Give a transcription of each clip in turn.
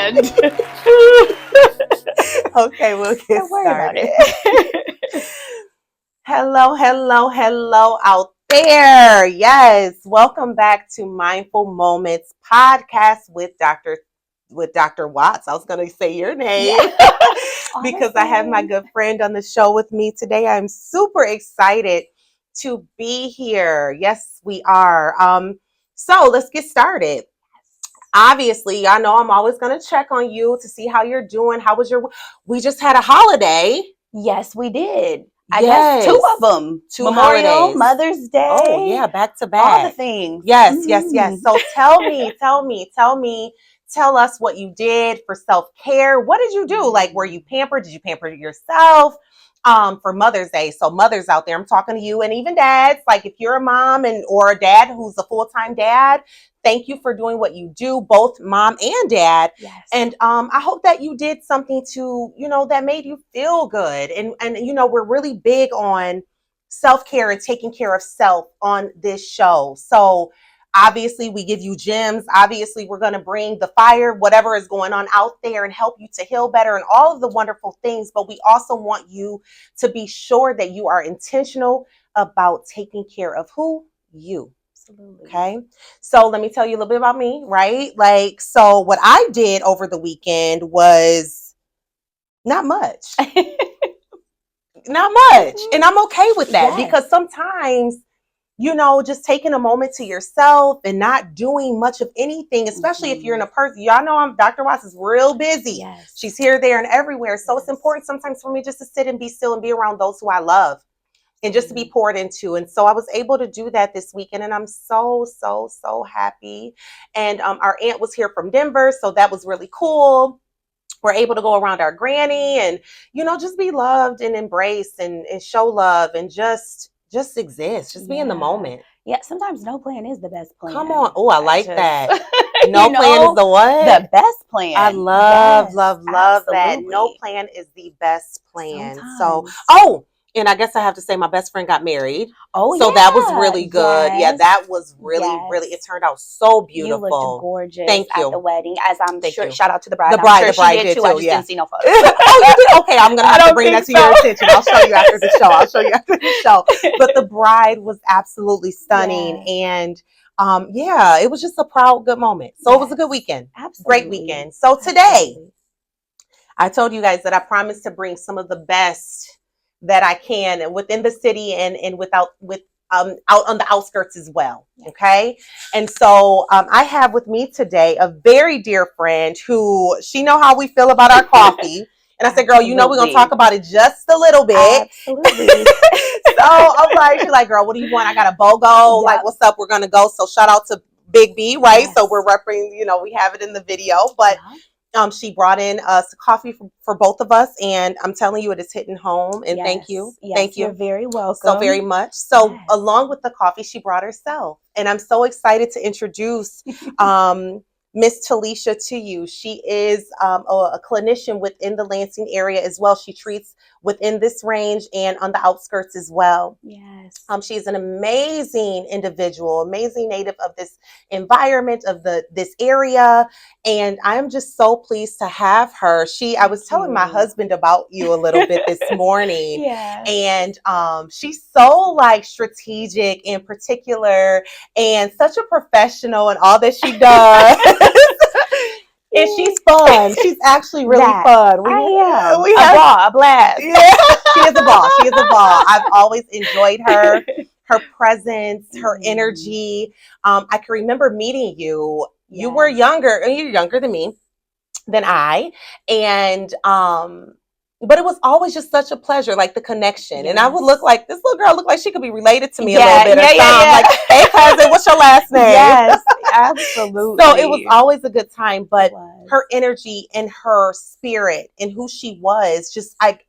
and Okay, we'll get don't worry about started. it. Hello out there. Yes, welcome back to Mindful Moments podcast with Dr. Watts. I was going to say your name because I have my good friend on the show with me today. I'm super excited to be here. Yes, we are. So let's get started. Obviously, y'all know I'm always going to check on you to see how you're doing. How was we just had a holiday. Yes, we did. I Yes. guess two of them. Two Memorial, holidays. Mother's Day. Oh, yeah, back to back. All the things. Yes. So tell us what you did for self-care. What did you do? Like, were you pampered? Did you pamper yourself? For Mother's Day. So mothers out there, I'm talking to you, and even dads, like if you're a mom or a dad who's a full-time dad, thank you for doing what you do, both mom and dad. Yes. And I hope that you did something to, that made you feel good. And we're really big on self-care and taking care of self on this show. So obviously we give you gems. Obviously we're going to bring the fire, whatever is going on out there, and help you to heal better and all of the wonderful things. But we also want you to be sure that you are intentional about taking care of who? You. Absolutely. Okay. So let me tell you a little bit about me, right? So what I did over the weekend was not much. Not much. And I'm okay with that because sometimes, just taking a moment to yourself and not doing much of anything, especially if you're in a person, y'all know Dr. Watts is real busy. Yes. She's here, there, and everywhere. So it's important sometimes for me just to sit and be still and be around those who I love and just to be poured into. And so I was able to do that this weekend, and I'm so happy. And our aunt was here from Denver, so that was really cool. We're able to go around our granny and, just be loved and embraced and show love and just exist, just be in the moment. Yeah, sometimes no plan is the best plan. Come on. Oh, I like that. No plan is the what? The best plan. I love absolutely. that. No plan is the best plan. Sometimes. So, and I guess I have to say my best friend got married. Oh, so that was really good. Yes. Yeah, that was really, it turned out so beautiful. You looked gorgeous Thank you. at the wedding, as I'm Thank sure. You. Shout out to the bride. The bride did too. I just didn't see no photos. Oh, you did? Okay, I'm going to have to bring that to your attention. I'll show you after the show. But the bride was absolutely stunning. And it was just a proud, good moment. So it was a good weekend. Absolutely. Great weekend. So today, I told you guys that I promised to bring some of the best that I can within the city and out on the outskirts as well. Okay. And so I have with me today a very dear friend who she know how we feel about our coffee. And I said, girl, we're going to talk about it just a little bit. Absolutely. So I'm like, she's like, girl, what do you want? I got a BOGO. Yep. Like, what's up? We're going to go. So shout out to Big B, right? Yes. So we're repping, we have it in the video, but she brought in coffee for both of us, and I'm telling you, it is hitting home. And thank you. Yes, thank you. You're very welcome. So very much. So along with the coffee, she brought herself, and I'm so excited to introduce Miss Talicia to you. She is a clinician within the Lansing area as well. She treats within this range and on the outskirts as well. Yes. She's an amazing individual, amazing native of this environment, of this area. And I'm just so pleased to have her. I was telling my husband about you a little bit this morning. And she's so strategic and particular and such a professional in all that she does. And she's fun. She's actually really fun. We have a blast. Yeah, she is a ball. She is a ball. I've always enjoyed her presence, her energy. I can remember meeting you. You were younger, and you're younger than I. And but it was always just such a pleasure, like the connection. Yes. And I would look like this little girl looked like she could be related to me a little bit. Like, hey cousin, what's your last name? Yes, absolutely. So it was always a good time, but her energy and her spirit and who she was, just I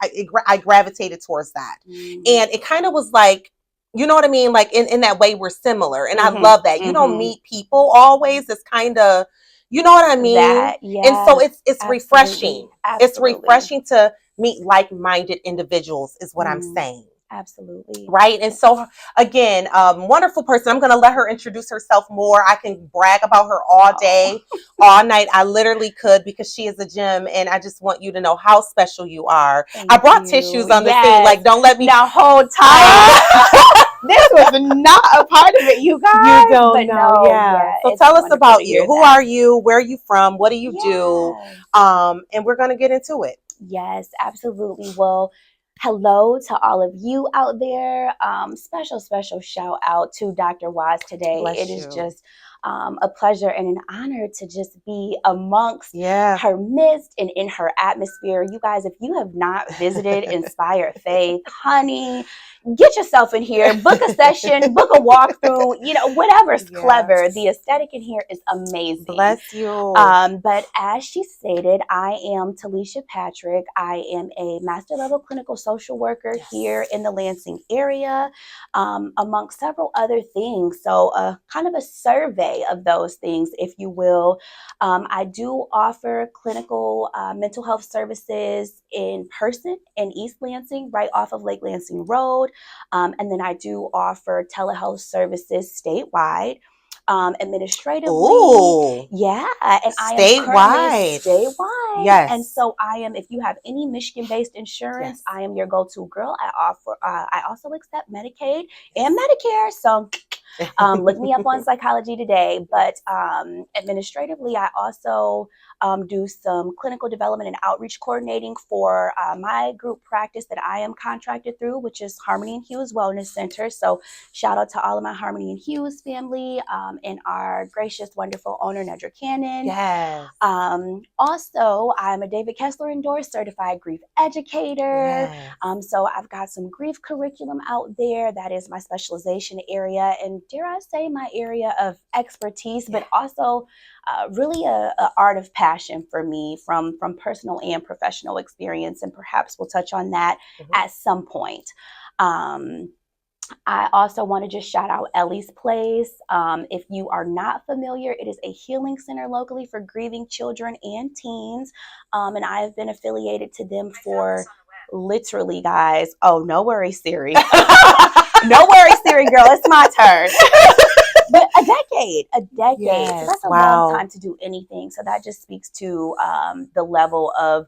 gravitated towards that. And it kind of was like, you know what I mean? Like in that way, we're similar. And I love that. You don't meet people always. It's kind of, you know what I mean? And so it's refreshing. It's refreshing to meet like-minded individuals is what I'm saying. Absolutely. Right. And so, again, wonderful person. I'm going to let her introduce herself more. I can brag about her all day, all night. I literally could, because she is a gem. And I just want you to know how special you are. I brought tissues on the scene. Like, don't let me. Now hold tight. This was not a part of it, you guys. You don't know. No, yeah. So tell us about you. Who are you? Where are you from? What do you do? And we're going to get into it. Yes, absolutely. Well, hello to all of you out there. Special shout out to Dr. Waz today. It is just a pleasure and an honor to just be amongst her midst and in her atmosphere. You guys, if you have not visited Inspire Faith, honey, get yourself in here, book a session, book a walkthrough, whatever's clever. The aesthetic in here is amazing. Bless you. But as she stated, I am Talicia Patrick. I am a master level clinical social worker here in the Lansing area, amongst several other things. So kind of a survey of those things, if you will. I do offer clinical mental health services in person in East Lansing, right off of Lake Lansing Road. And then I do offer telehealth services statewide. Administratively, and I am currently statewide. Yes. And so I am, if you have any Michigan-based insurance, I am your go-to girl. I also accept Medicaid and Medicare. So look me up on Psychology Today. But administratively, I also do some clinical development and outreach coordinating for my group practice that I am contracted through, which is Harmony and Hughes Wellness Center. So shout out to all of my Harmony and Hughes family and our gracious, wonderful owner, Nedra Cannon. Yes. Also, I'm a David Kessler endorsed certified grief educator. Yes. So I've got some grief curriculum out there. That is my specialization area, and dare I say my area of expertise, but also really a art of passion for me from personal and professional experience. And perhaps we'll touch on that at some point. I also want to just shout out Ellie's Place. If you are not familiar, it is a healing center locally for grieving children and teens. And I have been affiliated to them for literally, guys. Oh, no worries, Siri. No worries, Siri, girl. It's my turn. But a decade. Yes. So that's a long time to do anything. So that just speaks to the level of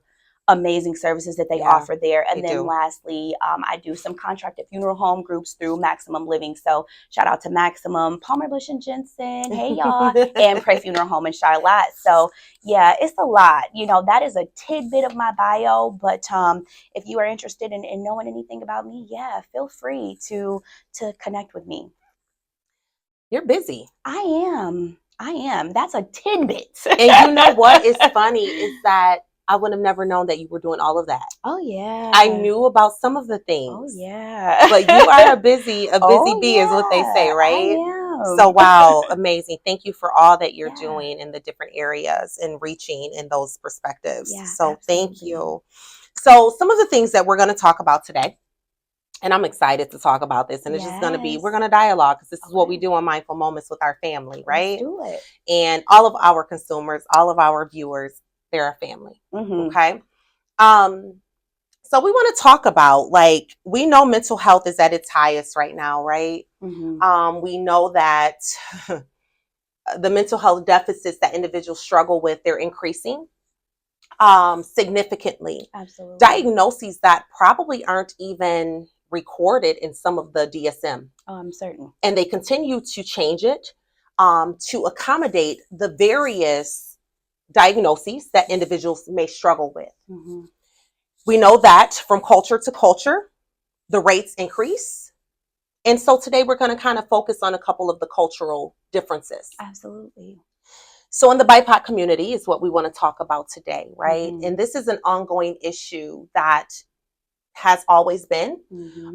amazing services that they offer there. And then lastly, I do some contracted funeral home groups through Maximum Living. So shout out to Maximum, Palmer Bush and Jensen, hey y'all, and Pray Funeral Home in Charlotte. So yeah, it's a lot. That is a tidbit of my bio. But if you are interested in knowing anything about me, feel free to connect with me. You're busy. I am. That's a tidbit. And you know what is funny is that I would have never known that you were doing all of that. Oh, yeah. I knew about some of the things. Oh, yeah. But you are a busy bee is what they say, right? I am. So, wow, amazing. Thank you for all that you're doing in the different areas and reaching in those perspectives. So thank you. So some of the things that we're going to talk about today, and I'm excited to talk about this, and it's just going to be, we're going to dialogue, because this is what we do on Mindful Moments with our family, right? Let's do it. And all of our consumers, all of our viewers, they're a family. Okay. So we want to talk about, we know mental health is at its highest right now, right? We know that the mental health deficits that individuals struggle with, they're increasing significantly. Absolutely. Diagnoses that probably aren't even recorded in some of the DSM. Oh, I'm certain. And they continue to change it to accommodate the various diagnoses that individuals may struggle with. We know that from culture to culture, the rates increase. And so today we're going to kind of focus on a couple of the cultural differences. Absolutely. So in the BIPOC community is what we want to talk about today, right? And this is an ongoing issue that has always been.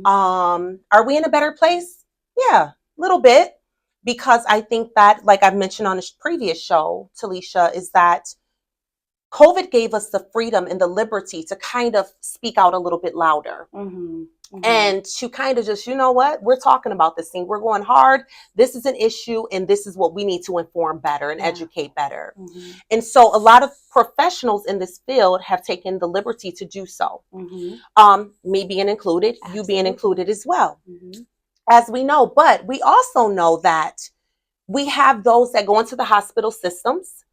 Are we in a better place? Yeah, a little bit. Because I think that, like I've mentioned on a previous show, Talicia, is that COVID gave us the freedom and the liberty to kind of speak out a little bit louder. and to kind of just, you know what, we're talking about this thing. We're going hard. This is an issue, and this is what we need to inform better and educate better. And so a lot of professionals in this field have taken the liberty to do so. Me being included, you being included as well, as we know. But we also know that we have those that go into the hospital systems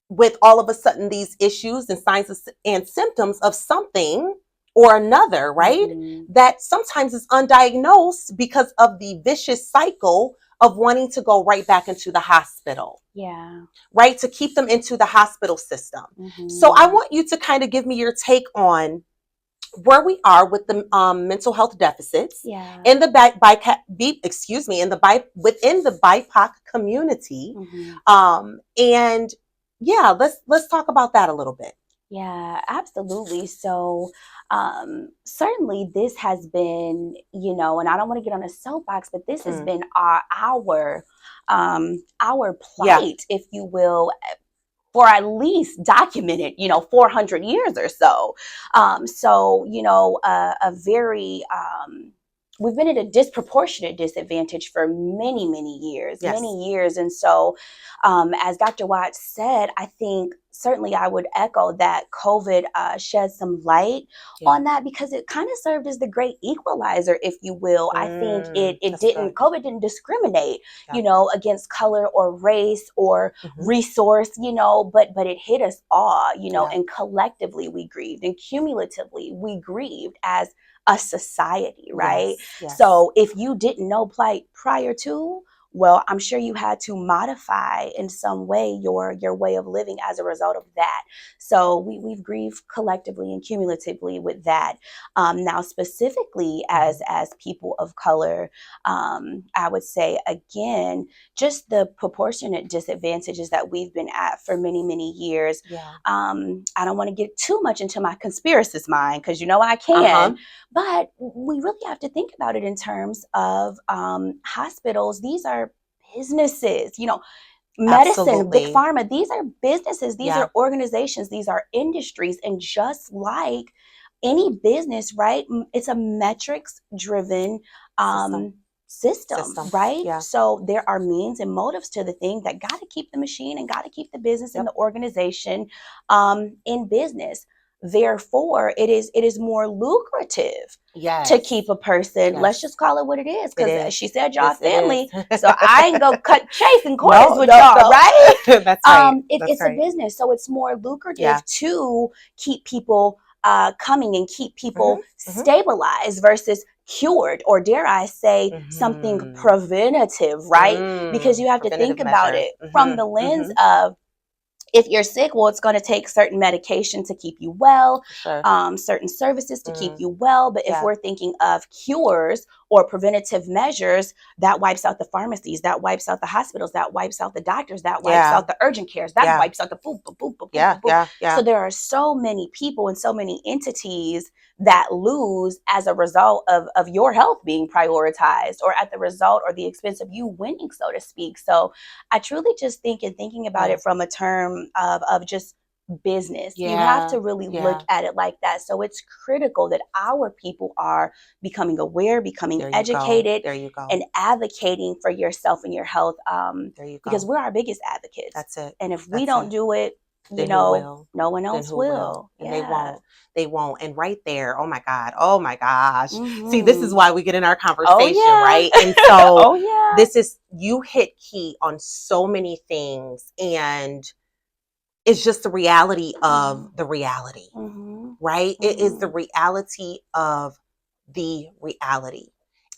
with all of a sudden these issues and signs and symptoms of something or another, right? That sometimes is undiagnosed because of the vicious cycle of wanting to go right back into the hospital. Yeah. Right? To keep them into the hospital system. So I want you to kind of give me your take on where we are with the mental health deficits in the within the BIPOC community. And yeah, let's talk about that a little bit. Yeah, absolutely. So certainly this has been, you know, and I don't want to get on a soapbox, but this has been our plight, if you will, for at least documented, 400 years or so. So, a very, we've been at a disproportionate disadvantage for many, many years, And so, as Dr. Watts said, I think certainly I would echo that COVID shed some light on that, because it kind of served as the great equalizer, if you will. I think COVID didn't discriminate, against color or race or resource, but it hit us all, and collectively we grieved, and cumulatively we grieved as a society, right? Yes. So if you didn't know plight prior to, well, I'm sure you had to modify in some way your way of living as a result of that. So we've grieved collectively and cumulatively with that. Now, specifically as people of color, I would say, again, just the proportionate disadvantages that we've been at for many, many years. I don't want to get too much into my conspiracist mind, because I can. But we really have to think about it in terms of hospitals. These are businesses, medicine, big pharma. These are businesses. These are organizations. These are industries. And just like any business, right, it's a metrics-driven system, right? Yeah. So there are means and motives to the thing that got to keep the machine and got to keep the business and the organization in business. Therefore, it is more lucrative to keep a person. Let's just call it what it is, because she said y'all family, so I ain't go cut chasing corners with y'all, right? That's right. It's a business, so it's more lucrative to keep people coming and keep people stabilized versus cured, or dare I say something preventative, right? Because you have to think about it from the lens of, if you're sick, well, it's going to take certain medication to keep you well, certain services to keep you well. But if we're thinking of cures or preventative measures, that wipes out the pharmacies, that wipes out the hospitals, that wipes out the doctors, that wipes out the urgent cares, that wipes out the boop, boop, boop, boop, boop, boop. So there are so many people and so many entities that lose as a result of your health being prioritized, or at the result or the expense of you winning, so to speak. So I truly just think, in thinking about it from a term of just business, you have to really look at it like that. So it's critical that our people are becoming aware, becoming educated, and advocating for yourself and your health, because we're our biggest advocates. That's it. And if we don't do it, no one else will. And they won't. And right there, oh my gosh. See, this is why we get in our conversation, right? And so this is, you hit key on so many things, and it's just the reality of the reality, right? It is the reality of the reality.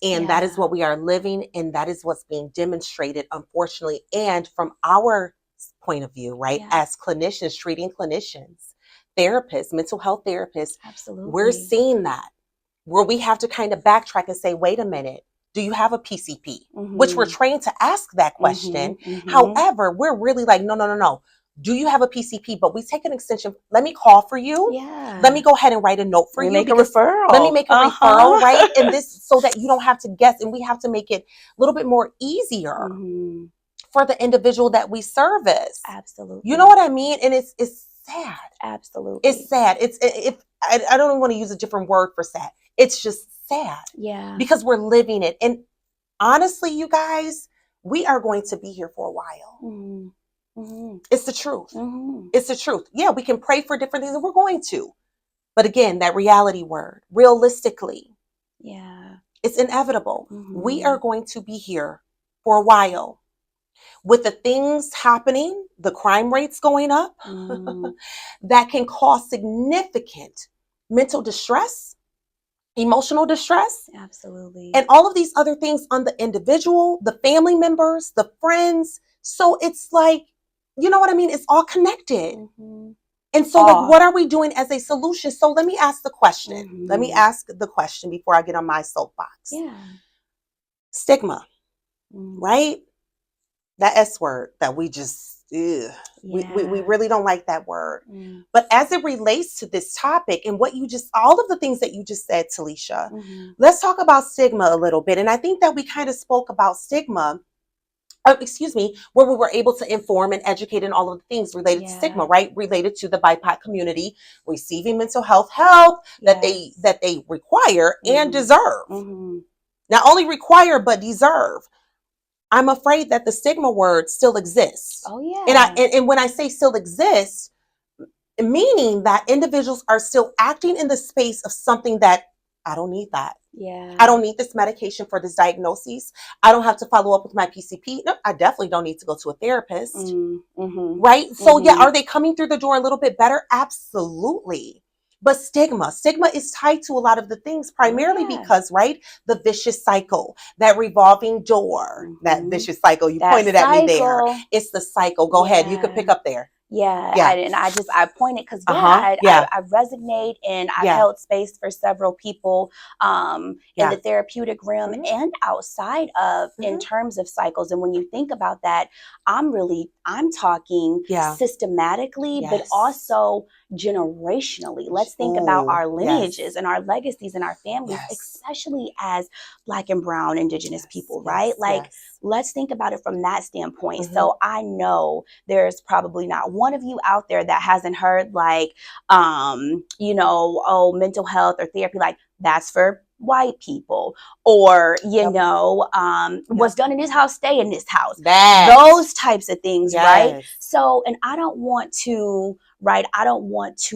And that is what we are living, and that is what's being demonstrated, unfortunately. And from our point of view, right, as clinicians, treating clinicians, therapists, mental health therapists, we're seeing that, where we have to kind of backtrack and say, wait a minute, do you have a PCP? Which we're trained to ask that question. However, we're really like, no. Do you have a PCP? But we take an extension. Let me call for you. Let me go ahead and write a note for you. Make a referral. Let me make a referral, right? And this, so that you don't have to guess, and we have to make it a little bit more easier for the individual that we service. Absolutely. You know what I mean? And it's sad. Absolutely. It's sad. If I don't even want to use a different word for sad. It's just sad. Yeah. Because we're living it. And honestly, you guys, we are going to be here for a while. Mm-hmm. It's the truth. Mm-hmm. It's the truth. Yeah, we can pray for different things, and we're going to. But again, that reality word, realistically, yeah, it's inevitable. Mm-hmm. We are going to be here for a while. With the things happening, the crime rates going up, that can cause significant mental distress, emotional distress. Absolutely. And all of these other things on the individual, the family members, the friends. So it's like, you know what I mean? It's all connected. Mm-hmm. And so like, what are we doing as a solution? So let me ask the question. Mm-hmm. Let me ask the question before I get on my soapbox. Yeah. Stigma, right? That S word that we just, we really don't like that word. But as it relates to this topic and what you just, all of the things that you just said, Talicia, let's talk about stigma a little bit. And I think that we kind of spoke about stigma, where we were able to inform and educate in all of the things related to stigma, right? Related to the BIPOC community receiving mental health help that they require and deserve. Not only require, but deserve. I'm afraid that the stigma word still exists. Oh yeah. And when I say still exists, meaning that individuals are still acting in the space of something that I don't need that. Yeah. I don't need this medication for this diagnosis. I don't have to follow up with my PCP. No, I definitely don't need to go to a therapist. Right? So yeah, are they coming through the door a little bit better? Absolutely. But stigma is tied to a lot of the things, primarily because, right, the vicious cycle, that revolving door, that vicious cycle, you pointed at me there. It's the cycle. Go ahead. You could pick up there. Yeah. I pointed because I resonate, and I've held space for several people in the therapeutic realm and outside of in terms of cycles. And when you think about that, I'm talking systematically, but also generationally. Let's think about our lineages and our legacies and our families, especially as Black and Brown Indigenous people, right? Let's think about it from that standpoint. So I know there's probably not one of you out there that hasn't heard mental health or therapy, like that's for white people, or what's done in this house stay in this house, those types of things, right? So, and I don't want to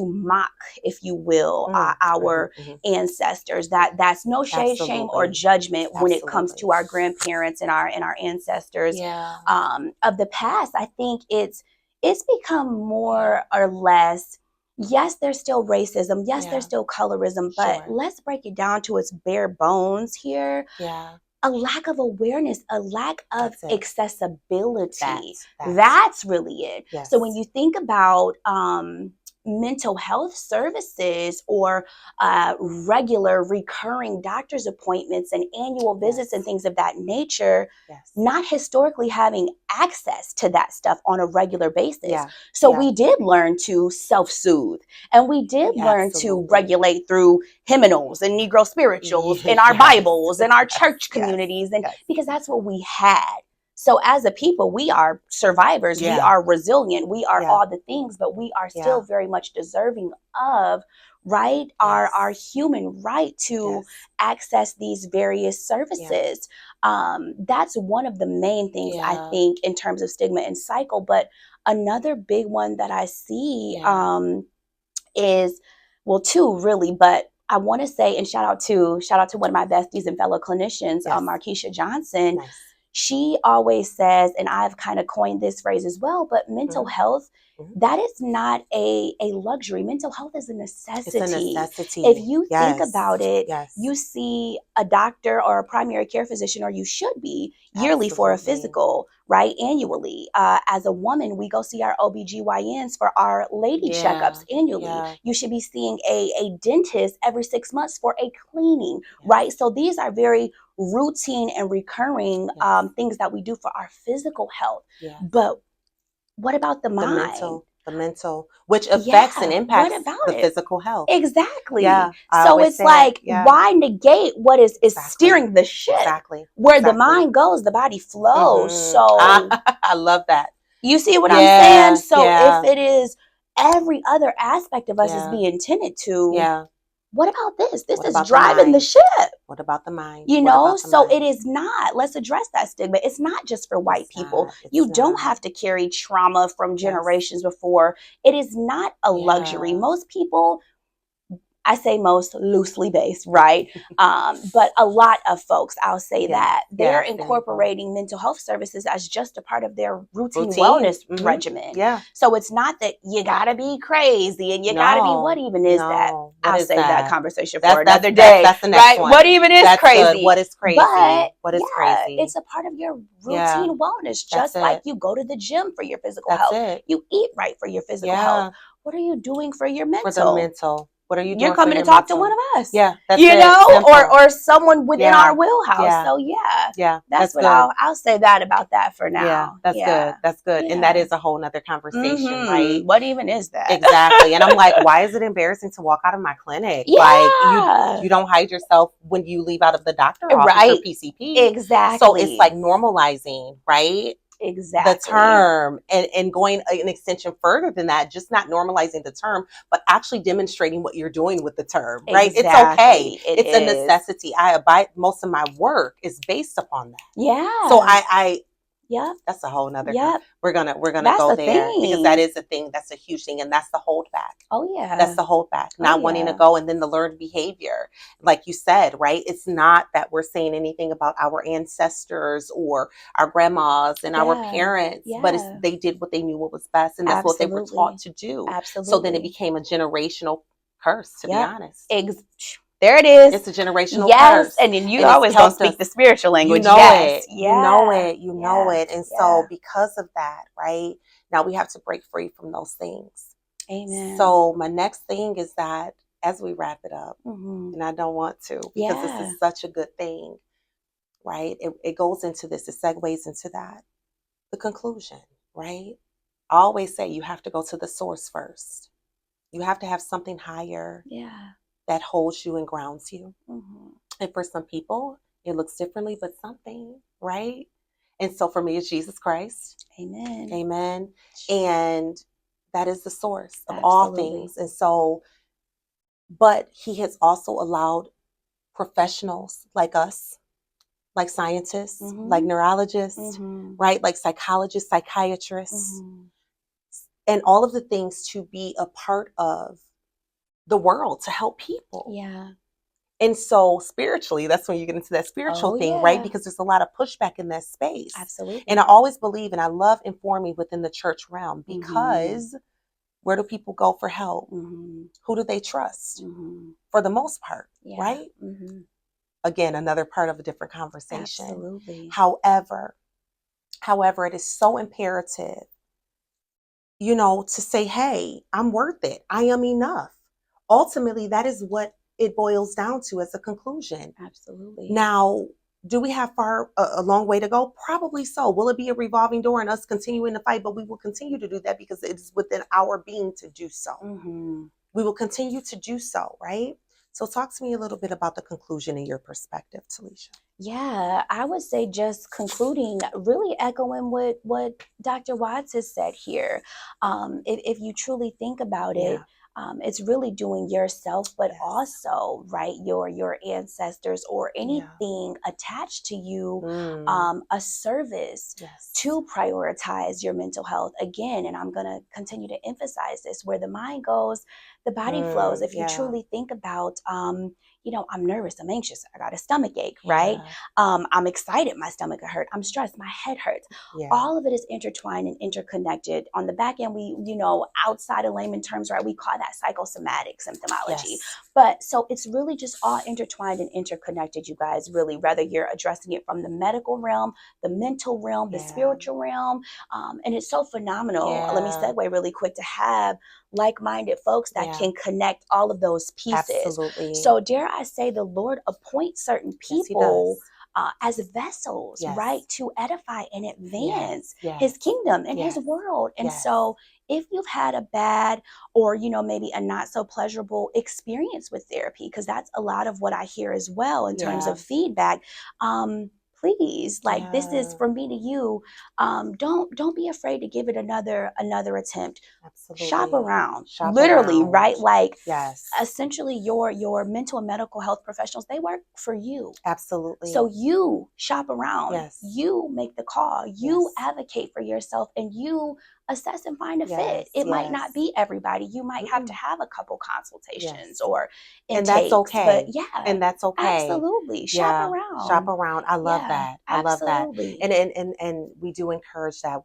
mock, if you will, our ancestors. That's no shade, shame, or judgment when it comes to our grandparents and our ancestors of the past. I think it's become more or less. Yes, there's still racism. Yes, there's still colorism, but let's break it down to its bare bones here. A lack of awareness, a lack of accessibility. That's really it. So when you think about mental health services or regular recurring doctor's appointments and annual visits and things of that nature, not historically having access to that stuff on a regular basis. So we did learn to self-soothe, and we did learn to regulate through hymnals and Negro spirituals in our Bibles and our church communities, and because that's what we had. So as a people, we are survivors, we are resilient, we are all the things, but we are still very much deserving of, right, our human right to access these various services. That's one of the main things I think in terms of stigma and cycle. But another big one that I see is, well, two really, but I want to say, and shout out to one of my besties and fellow clinicians, Markeisha Johnson. She always says, and I've kind of coined this phrase as well, but mental health, that is not a luxury. Mental health is a necessity. It's a necessity. If you think about it, you see a doctor or a primary care physician, or you should be yearly for a physical, right? Annually. As a woman, we go see our OBGYNs for our lady checkups annually. You should be seeing a dentist every 6 months for a cleaning, right? So these are very routine and recurring things that we do for our physical health. But what about the mind? The mental, which affects and impacts the physical health. Exactly. So it's like, why negate what is steering the ship? Where the mind goes, the body flows. So I love that. You see what I'm saying? So if it is every other aspect of us is Yeah. being tended to. Yeah. What about this? This What is about the driving the mind? ship. What about the mind? You What know, about the so mind? it is not. Let's address that stigma. It's not just for white It's people. not. It's You don't not. have to carry trauma from Yes. generations before. It is not a luxury. Yeah. Most people, I say most loosely based, right? But a lot of folks, I'll say Yes, that, they're yes, there you go. incorporating mental health services as just a part of their routine Routine. wellness Mhm. regimen. Yeah. So it's not that you gotta be crazy and you gotta be, what even is that? No. What I'll is save that that? conversation That's- for another that's- day. that's the next right? one. What even is That's crazy? good. What is crazy? But What is yeah, crazy? it's a part of your Yeah. routine wellness, That's just like it. you go to the gym for your physical That's health. it. You eat right for your physical Yeah. health. What are you doing for your mental? For the mental. What are you doing You're coming for to your talk mental? to one of us. Yeah, that's you it. know, Simple. or someone within Yeah. our wheelhouse. Yeah. So yeah, Yeah, that's what good. I'll say that about that for now. Yeah, that's good. That's good. And that is a whole nother conversation, Mhm. right? What even is that? Exactly. And I'm like, why is it embarrassing to walk out of my clinic? Yeah. Like you don't hide yourself when you leave out of the doctor office or Right. PCP. Exactly. So it's like normalizing, right? Exactly. The term and going an extension further than that, just not normalizing the term, but actually demonstrating what you're doing with the term, right? Exactly. It's okay. It it's a is. necessity. I abide, most of my work is based upon that. Yeah. So I Yep. that's a whole nother. Yep. We're gonna That's go a there because thing. that is a thing. That's a huge thing, and that's the holdback. Oh yeah. That's the holdback. Not wanting to yeah. go, and then the learned behavior, like you said, right? It's not that we're saying anything about our ancestors or our grandmas and our Yeah. parents, but it's Yeah. they did what they knew what was best, and that's what they were Absolutely. taught to do. Absolutely. So then it became a generational curse. To be Yep. honest, there it is. it's a generational Yes, curse. and then you And it's always gonna helped speak us. the spiritual language. You know yes. it. Yeah. You know it. You know Yeah. it. And Yeah. so because of that, right, now we have to break free from those things. Amen. So my next thing is that as we wrap it up, Mhm. and I don't want to because this Yeah. is such a good thing, right? It goes into this, it segues into that. The conclusion, right? I always say you have to go to the source first. You have to have something higher Yeah. that holds you and grounds you. Mhm. And for some people, it looks differently, but something, right? And so for me, it's Jesus Christ. Amen. Amen. And that is the source of all Absolutely. things. And so, but he has also allowed professionals like us, like scientists, like Mhm. neurologists, Mhm. right? Like psychologists, psychiatrists, Mhm. and all of the things to be a part of the world to help people. Yeah. And so spiritually, that's when you get into that spiritual Oh, thing, right? yeah. Because there's a lot of pushback in that space. Absolutely. And I always believe, and I love informing within the church realm Mhm. because where do people go for help? Mhm. Who do they trust? Mhm. For the most part, Yeah. right? Mhm. Again, another part of a different conversation. Absolutely. However, it is so imperative, to say, hey, I'm worth it. I am enough. Ultimately, that is what it boils down to as a conclusion. Absolutely. Now, do we have a long way to go? Probably so. Will it be a revolving door and us continuing to fight? But we will continue to do that because it is within our being to do so. Mm-hmm. We will continue to do so, right? So talk to me a little bit about the conclusion in your perspective, Talicia. Yeah, I would say just concluding, really echoing what Dr. Watts has said here. If you truly think about it, it's really doing yourself, but also, right, your ancestors or anything attached to you, a service to prioritize your mental health. Again, and I'm going to continue to emphasize this, where the mind goes, the body flows. If you truly think about, I'm nervous, I'm anxious, I got a stomach ache, right? I'm excited, my stomach hurt, I'm stressed, my head hurts. All of it is intertwined and interconnected. On the back end, we, outside of layman terms, right, we call that psychosomatic symptomology. But so it's really just all intertwined and interconnected, you guys, really, whether you're addressing it from the medical realm, the mental realm, the spiritual realm. And it's so phenomenal. Let me segue really quick to have like-minded folks that can connect all of those pieces. Absolutely. So dare I say, the Lord appoints certain people as vessels, right, to edify and advance his kingdom and his world. And so if you've had a bad or, maybe a not so pleasurable experience with therapy, because that's a lot of what I hear as well in terms of feedback, please, like this is from me to you. Don't be afraid to give it another attempt. Absolutely. Shop around. Shop Literally, around. right? Like, yes. essentially your mental and medical health professionals, they work for you. Absolutely. So you shop around. Yes. You make the call. You advocate for yourself, and you assess and find a fit. It might not be everybody. You might have to have a couple consultations or intakes, and that's okay. But and that's okay. Absolutely. Shop around. Shop around. I love that. I love that. Absolutely. And we do encourage that.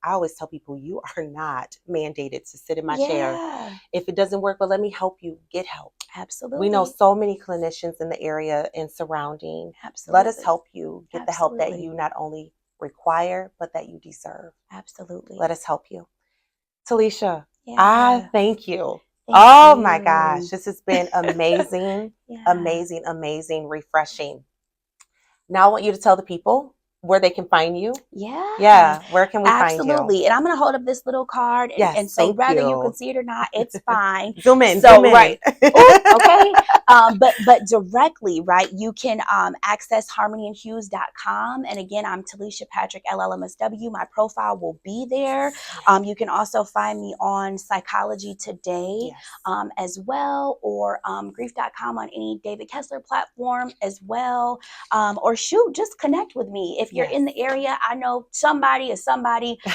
I always tell people, you are not mandated to sit in my chair. If it doesn't work, well, let me help you get help. Absolutely. We know so many clinicians in the area and surrounding. Absolutely. Let us help you get the help that you not only require, but that you deserve. Absolutely. Let us help you. Talicia, Yeah. I thank you. Thank you. My gosh, this has been amazing, amazing, refreshing. Now I want you to tell the people where they can find you. Yeah. Where can we find you? Absolutely. And I'm going to hold up this little card. And so whether you can see it or not, it's fine. Zoom in. Right. Ooh, okay. But directly, right, you can access harmonyandhues.com. And again, I'm Talicia Patrick, LLMSW. My profile will be there. You can also find me on Psychology Today as well, or grief.com on any David Kessler platform as well. Or shoot, just connect with me. If you're in the area, I know somebody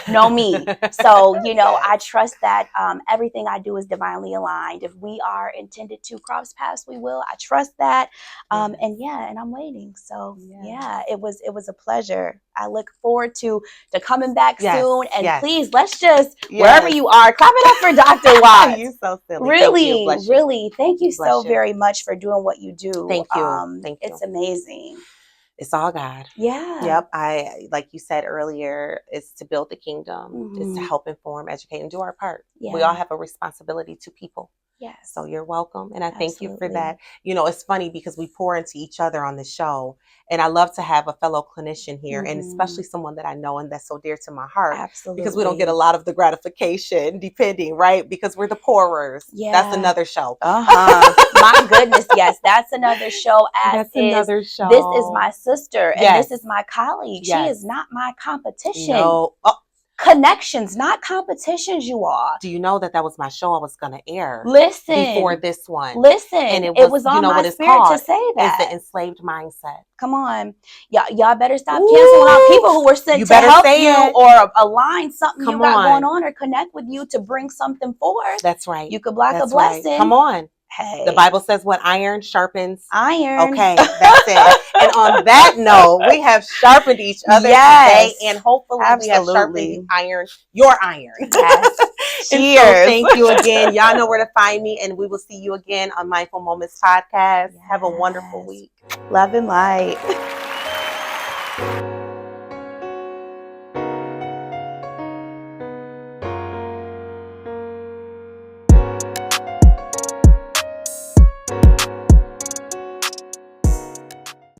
know me. So, I trust that everything I do is divinely aligned. If we are intended to cross paths, we will. I trust that. And I'm waiting. So it was a pleasure. I look forward to coming back soon. And please, let's just, wherever you are, clap it up for Dr. Watts. You're so silly. Really. Thank you so very much for doing what you do. Thank you. It's amazing. It's all God. Yeah. I, like you said earlier, it's to build the kingdom, it's to help inform, educate, and do our part. We all have a responsibility to people. Yes. So you're welcome. And I thank you for that. It's funny because we pour into each other on the show. And I love to have a fellow clinician here, and especially someone that I know and that's so dear to my heart. Absolutely. Because we don't get a lot of the gratification, depending, right? Because we're the pourers. That's another show. My goodness, yes. That's another show. Another show. This is my sister, and this is my colleague. She is not my competition. No. Connections, not competitions, you all. Do you know that was my show I was going to air? Listen. Before this one. Listen. And it was on my spirit to say that. It's the enslaved mindset. Come on. Y'all better stop canceling out people who were sent to help you or align something you got going on or connect with you to bring something forth. That's right. You could block a blessing. Right. Come on. Hey. The Bible says what? Iron sharpens iron. Okay, that's it. And on that note, we have sharpened each other today, and hopefully we have sharpened your iron. Yes. Cheers. So thank you again. Y'all know where to find me, and we will see you again on Mindful Moments Podcast. Have a wonderful week. Love and light.